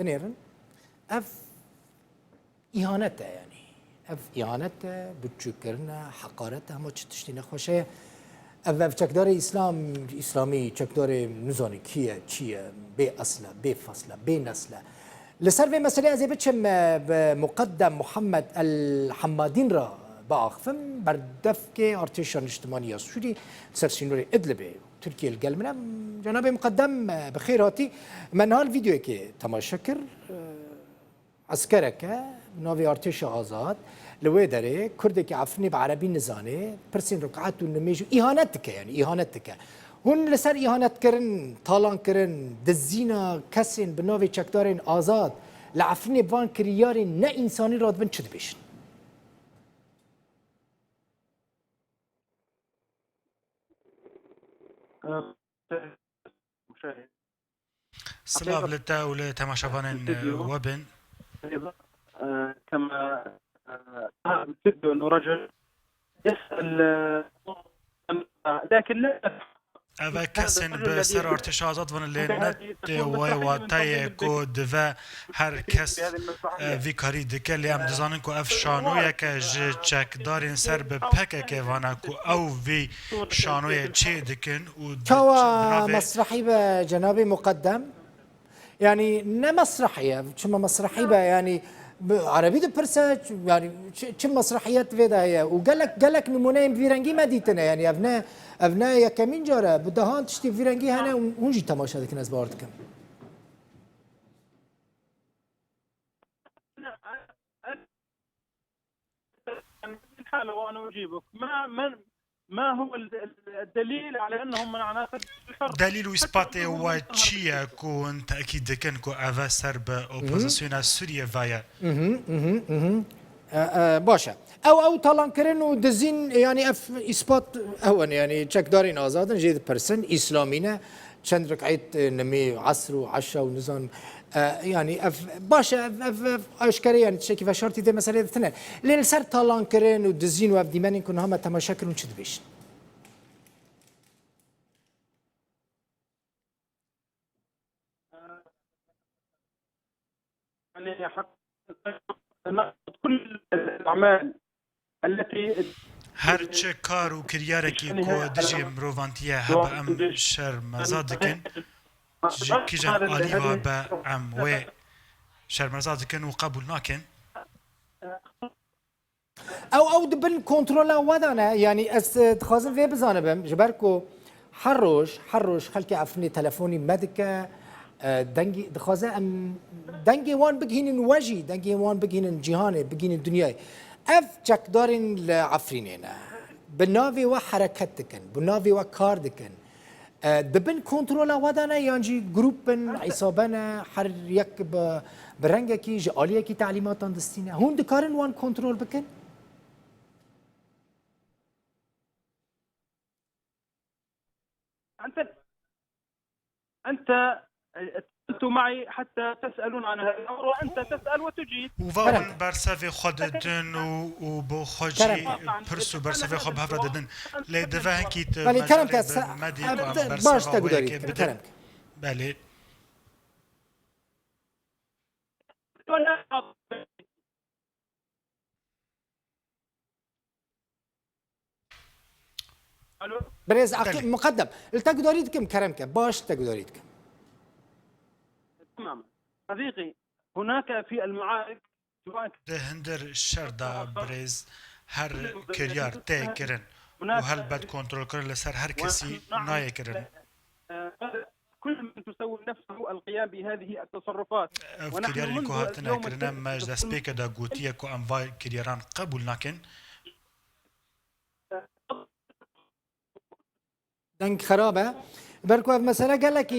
بنيرن اف اهانته يعني اف اهانته بتشكرنا حقارته ما تشتي نخوشه اف چکدار اسلامی چکدار نزانی کیه چیه بی اصله بی فصله بی نسله لسر في مسألة زي بتشم بمقدم محمد الحمادين را باخفم بردفك ارتشان اجتماعية سوري سرسينوري ادلبي تركيا القلمنا جناب مقدم بخيراتي من هالفيديو كي تماشكر عسكرك نوفي ارتش آزاد لوي داري كردك عفني بعربي نزاني برسين ركعات ونميجو اهانتك يعني اهانتك هون لسر اهانت کرن طالان کرن دزینا کسین به نوی چکدارین آزاد لعفنی بان کریارین نه انسانی راد بن چد بیشن سلاف لتا ولا تماشافان وبن كما تبدو انه رجل يسال لكن لا اوه کسین به سر ارتش آزاد ون لینت و تای کو دو هر کس وی کاری دکه لیم دزانن کو اف شانوی که چک دارین سر به پکه که وانا کو او وی شانوی چه دکن و كوا مسرحي بجنابي مقدم يعني نه مسرحية شما مسرحية يعني عربي برسا يعني شم مسرحيات فيدا هي وقال لك نمونين فيرنجي ما ديتنا يعني ابناء يا كمين جاره بدهان تشتي فيرنجي هنا ونجي تماشا ذيك الناس باردكم الحالة وانا اجيبك ما هو الدليل على انهم من عناصر الحر دلیل و اثبات و چیه کن تأکید دکن کو اوه سر به اپوزیسیون سوریه وایه باشا او طالان كرن ودزين يعني اف اثبات هون يعني تشك دارين ازاد جيد برسن اسلامينا چند ركعت نمي عصر وعشاء ونزان يعني اف باشا اف اشكري يعني تشكي فشرتي دي مساله اثنين لين سر طالان كرن ودزين واف ديمانين كن هم تماشاكل ونشد بيش يعني حق كل الاعمال التي هر چه کار و کریاره کی کو دجی مروانتیه هبا ام شر مزادکن کی جن آلیوا با ام و شر مزادکن و قبول ناکن او دبن كنترولا ودانا يعني اس تخازن في بزانبم جبركو حروش خلكي عفني تلفوني مدكه دنگي دخازه ام دنگي وان بگهين وجي دنگي وان بگهين جهاني بگهين الدنيا اف جكدارين لعفرينينا بنافي وحركتكن بنافي وكاردكن دبن كنترولا ودانا يانجي جروبن عصابنا حر يك برنگكي جاليكي تعليمات دستينا هون دكارن وان كنترول بكن انت اتصلتوا معي حتى تسالون عن هذا الامر وانت تسال وتجيب وفاون برسافي خودتن و بو خوشي برسو برسافي خب هفرا ددن لي دفا هنكيت بله كلام كاس باش تقدري كلام بله الو بريز مقدم التقدريتكم كرمك باش تقدريتكم تماما صديقي هناك في المعارك سواء ده هندر الشردا بريز هر كريار تي كرن وهل بد كنترول كرن لسر هر كسي ناي كرن كل من تسوي نفسه القيام بهذه التصرفات اف كريارين كو هاتنا كرنا مجد سبيكا دا قوتيا كو انواي كرياران قبول ناكن دنك خرابه بركو مسألة قال لك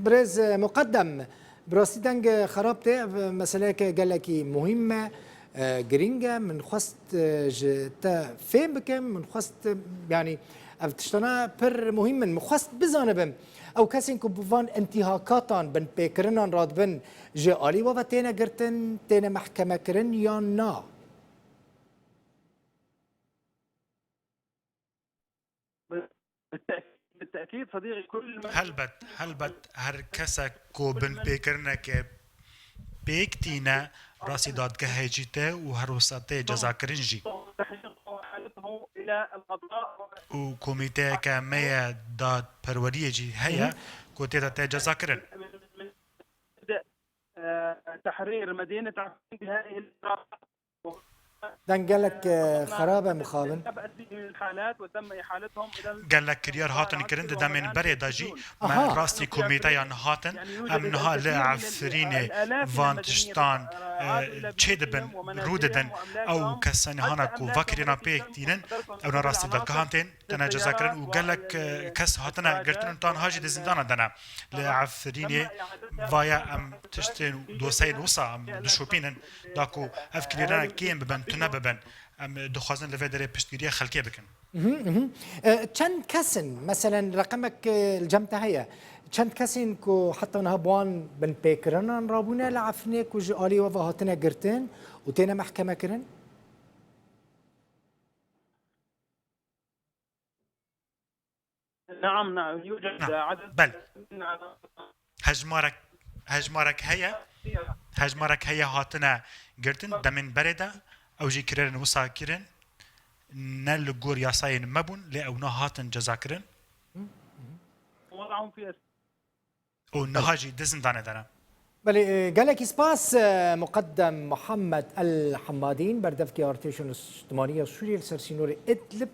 بريز مقدم براسي دنك خرابته مسألة قال لك مهمة جرينجا من خست تا فين بكم من خست يعني افتشتنا بر مهم من خست بزانبم او كاسين كوبوفان انتهاكاتان بن بيكرنان رادبن جالي وفتينا قرتن تينا محكمة كرن يا نا بالتأكيد صديقي كل هل بد هر کسا کو بن پیکرنه که بيكتينا راسي دادگاه جيته و هر وسطه جزا كرنجي حالته الى القضاء و كوميته كمية داد پروريه جي هيا كوتيتا تا جزا كرن من بدء تحرير مدينة عفرين بهذه الإجراءات. دنقلك خرابة مخابن تبعت به الحالات وتم إحالتهم إلى قال لك كريار هاتن كرن دا من بري داجي ما راستي كوميتا يعني هاتن ام نها لعفرين فانتشتان تشيدبن روددن او كسن هانا كو فاكرينا بيكتينن او راستي دالكهانتين تنا جزاكرن وقال لك كس هاتنا قرتن تان هاجي دزندانا دنا لعفرين فايا ام تشتين دوسين وصا ام دشوبينن داكو افكرينا كيم ببن تنببن ام دخوازن لفدري بشتگیری خلقی بکن چند کسن مثلا رقمك الجمتة هي چند کسین کو حتی نه بوان بن پیکرن رابونه لعفنه کو جالی و هاتنا گرتن و تینا محکمه کرن نعم يوجد عدد بل هجمارك هيا هاتنا گرتن دمن برده او جي كرن وصا كرن نل جور ياساين مبون لأو نهاتن جزا كرن وضعهم في او نهاجي دزن دانا دانا بله قالك اسباس مقدم محمد الحمادين بردفكي ارتيشن 8 سوريا السرسينوري ادلب